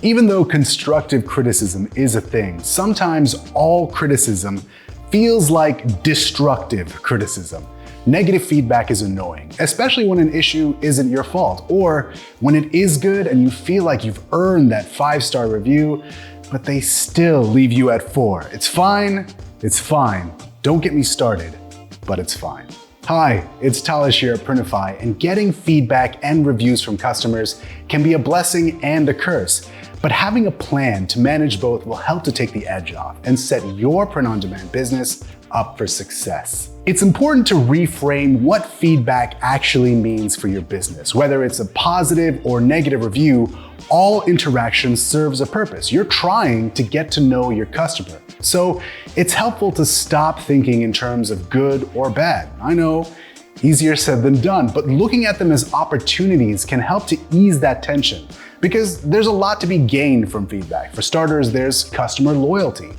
Even though constructive criticism is a thing, sometimes all criticism feels like destructive criticism. Negative feedback is annoying, especially when an issue isn't your fault, or when it is good and you feel like you've earned that 5-star review, but they still leave you at 4. It's fine. Don't get me started, but it's fine. Hi, it's Talish here at Printify, and getting feedback and reviews from customers can be a blessing and a curse. But having a plan to manage both will help to take the edge off and set your print-on-demand business up for success. It's important to reframe what feedback actually means for your business. Whether it's a positive or negative review, all interaction serves a purpose. You're trying to get to know your customer. So it's helpful to stop thinking in terms of good or bad. I know, easier said than done, but looking at them as opportunities can help to ease that tension, because there's a lot to be gained from feedback. For starters, there's customer loyalty.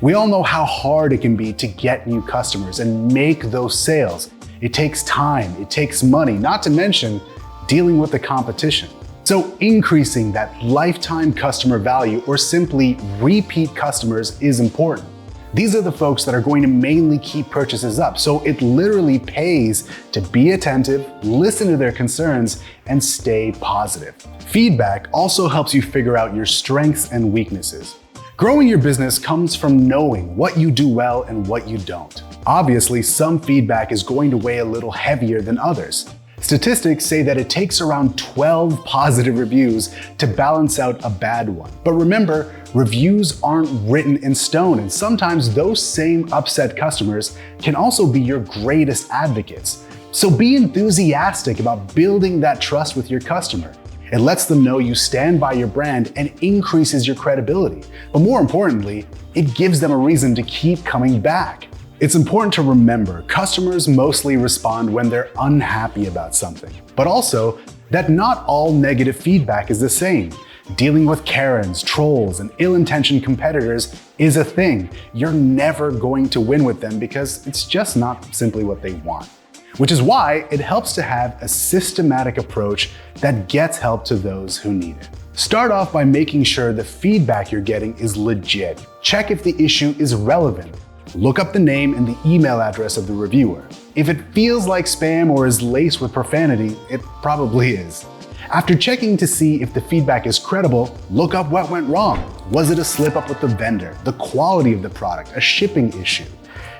We all know how hard it can be to get new customers and make those sales. It takes time, it takes money, not to mention dealing with the competition. So increasing that lifetime customer value, or simply repeat customers, is important. These are the folks that are going to mainly keep purchases up, so it literally pays to be attentive, listen to their concerns, and stay positive. Feedback also helps you figure out your strengths and weaknesses. Growing your business comes from knowing what you do well and what you don't. Obviously, some feedback is going to weigh a little heavier than others. Statistics say that it takes around 12 positive reviews to balance out a bad one. But remember, reviews aren't written in stone, and sometimes those same upset customers can also be your greatest advocates. So be enthusiastic about building that trust with your customer. It lets them know you stand by your brand and increases your credibility. But more importantly, it gives them a reason to keep coming back. It's important to remember, customers mostly respond when they're unhappy about something, but also that not all negative feedback is the same. Dealing with Karens, trolls, and ill-intentioned competitors is a thing. You're never going to win with them because it's just not simply what they want. Which is why it helps to have a systematic approach that gets help to those who need it. Start off by making sure the feedback you're getting is legit. Check if the issue is relevant. Look up the name and the email address of the reviewer. If it feels like spam or is laced with profanity, it probably is. After checking to see if the feedback is credible, look up what went wrong. Was it a slip up with the vendor, the quality of the product, a shipping issue?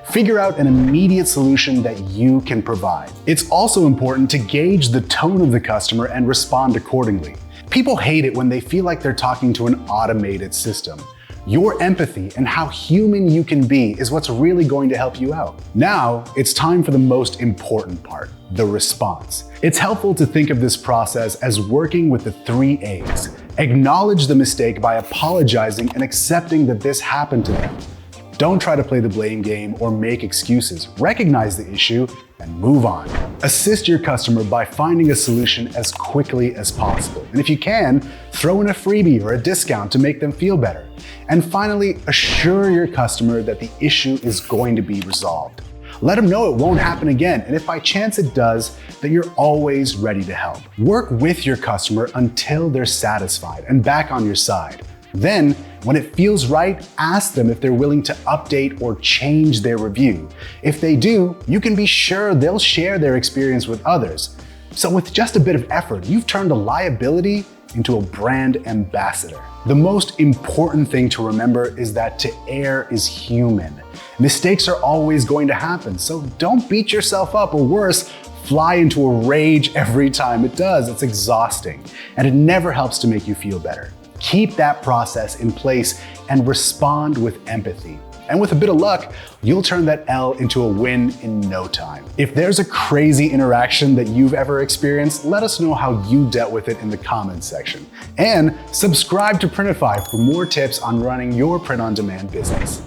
Figure out an immediate solution that you can provide. It's also important to gauge the tone of the customer and respond accordingly. People hate it when they feel like they're talking to an automated system. Your empathy and how human you can be is what's really going to help you out. Now, it's time for the most important part, the response. It's helpful to think of this process as working with the 3 A's. Acknowledge the mistake by apologizing and accepting that this happened to them. Don't try to play the blame game or make excuses. Recognize the issue and move on. Assist your customer by finding a solution as quickly as possible. And if you can, throw in a freebie or a discount to make them feel better. And finally, assure your customer that the issue is going to be resolved. Let them know it won't happen again, and if by chance it does, that you're always ready to help. Work with your customer until they're satisfied and back on your side. Then, when it feels right, ask them if they're willing to update or change their review. If they do, you can be sure they'll share their experience with others. So with just a bit of effort, you've turned a liability into a brand ambassador. The most important thing to remember is that to err is human. Mistakes are always going to happen, so don't beat yourself up, or worse, fly into a rage every time it does. It's exhausting, and it never helps to make you feel better. Keep that process in place and respond with empathy. And with a bit of luck, you'll turn that L into a win in no time. If there's a crazy interaction that you've ever experienced, let us know how you dealt with it in the comments section. And subscribe to Printify for more tips on running your print-on-demand business.